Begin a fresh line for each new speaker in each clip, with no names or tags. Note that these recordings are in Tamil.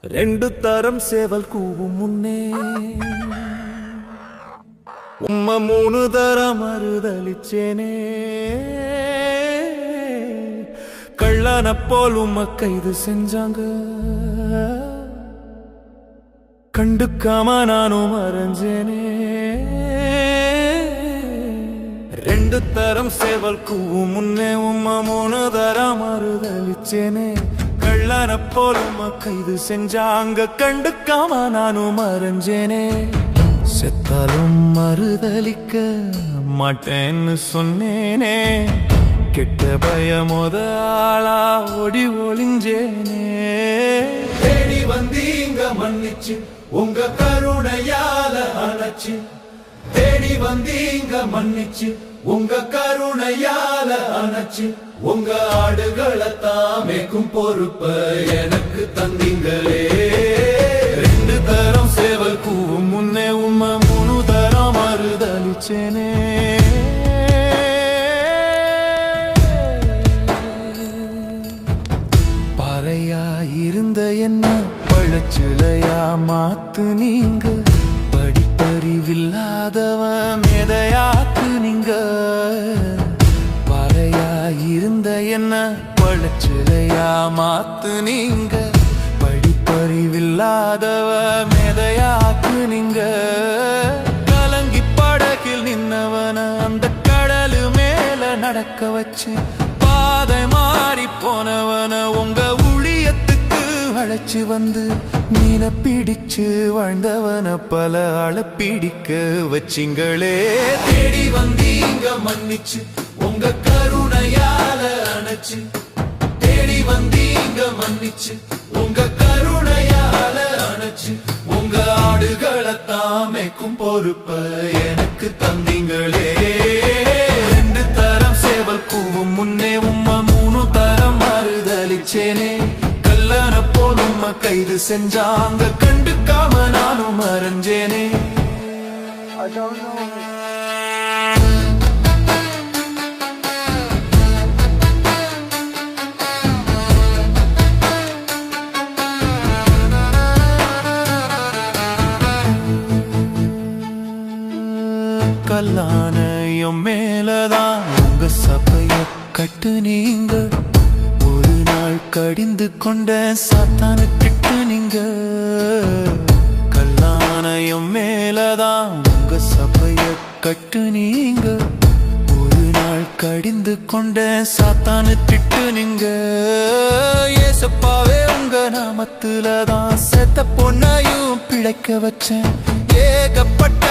ரெண்டு தரம் சேவல் கூவும் முன்னே உம்ம மூணு தரம் மறுதளிச்சேனே. கள்ளன போல் உம்ம கைது செஞ்சாங்க, கண்டுக்காம நானும் மறைஞ்சேனே. ரெண்டு தரம் சேவல் கூவும் முன்னே உம்ம மூணு தரம் மறுதளிச்சேனே. கள்ளன போல் உம்ம கைது செஞ்சாங்க, கண்டுக்காம நானும் மறைஞ்சேனே. செத்தாலும் மறுதளிக்க மாட்டேன்னு சொன்னேனே. கெட்ட பயமோத ஆளா ஓடி ஒளிஞ்சேனே.
தேடி வந்தீங்க மன்னிச்சு உங்க கருணையால அணைச்சு. தேடி வந்தீங்க மன்னிச்சு உங்க கருணையால அணைச்சு. உங்க ஆடுகளை தாமேக்கும் பொறுப்ப எனக்கு தந்தீங்களே.
ரெண்டு தரம் சேவல் கூவும் முன்னே உம்ம மூணு தரம் மறுதளிச்சேனே. பாறையா இருந்த என்ன பழச்சிலையா மாத்து நீங்க. படிப்பறிவில்லாதவன் மேதையாக்கு நீங்க. பாறையா இருந்த என்ன பழச்சிலையா மாத்து நீங்க. படிப்பறிவில்லாதவ மேதையாக்கு நீங்க. கலங்கி படகில் நின்னவன அந்த கடலு மேல நடக்க வச்சு. பாதை மாறி போனவன உங்க ஊழியத்துக்கு அழைச்சு வந்து. மீன பிடிச்சு வாழ்ந்தவன பல ஆள பிடிக்க வச்சிங்களே.
தேடி வந்தீங்க மன்னிச்சு உங்க கருணையால அணைச்சு. தேடி வந்தீங்க மன்னிச்சு உங்க கருணையால அணைச்சு. உங்க ஆடுகளை தாமேக்கும் பொறுப்ப எனக்கு தந்தீங்களே.
ரெண்டு தரம் சேவல் கூவும் முன்னே உம்ம மூணு தரம் மறுதளிச்சேனே. கல்லன போல் உம்ம கைது செஞ்சாங்க, கண்டுக்காம நானும் மறைஞ்சேனே. கல்லானையும் மேலதான் உங்க சபைய கட்டு நீங்க. ஒரு நாள் கடிந்து கொண்ட சாத்தானு கிட்டு நீங்க. கல்லானையும் மேலதான் உங்க சபைய கட்டு நீங்க. ஒரு நாள் கடிந்து கொண்ட சாத்தானு திட்டு நீங்க. ஏசப்பாவே உங்க நாமத்துலதான் செத்த பொண்ணையும் பிழைக்க வச்சேன். ஏகப்பட்ட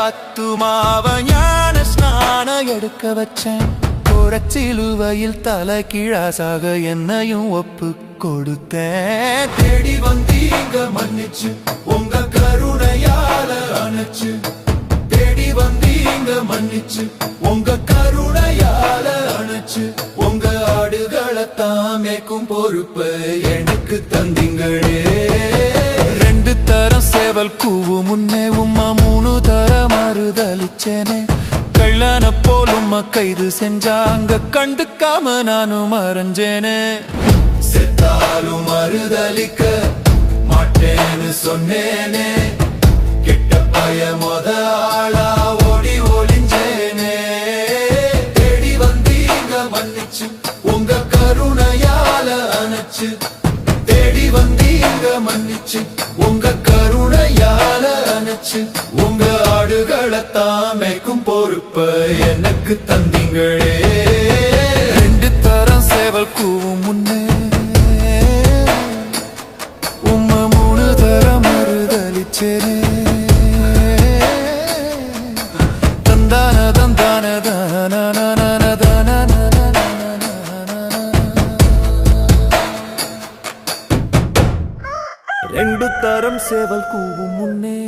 ஆத்துமாவ ஞான ஸ்நானம் எடுக்க வச்சேன். சிலுவையில் தலை கீழாசாக என்னையும் ஒப்பு கொடுத்தேன்.
தேடி வந்தீங்க மன்னிச்சு உங்க கருணையால அணைச்சு. தேடி வந்தீங்க மன்னிச்சு உங்க கருணையால அணைச்சு. உங்க ஆடுகளை தாமேக்கும் பொறுப்ப எனக்கு தந்தீங்களே.
ரெண்டு தரம் சேவல் கூவும் முன்னே உம்ம மூணு தரம் மறுதளிச்சேனே. கள்ளன போல் உம்ம கைது செஞ்சாங்க, கண்டுக்காம நானும் மறைஞ்சேனே.
செத்தாலும் மறுதளிக்க மாட்டேன்னு சொன்னேனே. கெட்ட பயமோத ஆளா ஓடி ஒளிஞ்சேனே. தேடி வந்தீங்க மன்னிச்சு உங்க கருணையால அணைச்சு. தேடி வந்தீங்க மன்னிச்சு உங்க கருணையால அணைச்சு. உங்க ஆடுகளை தாமேக்கும் பொறுப்ப எனக்கு தந்தீங்களே.
ரெண்டு தரம் சேவல் கூவும் முன்னே உம்ம மூணு தரம் மறுதளிச்சேனே. தந்தான தந்தான தான ரெண்டு தரம் சேவல் கூவும் முன்னே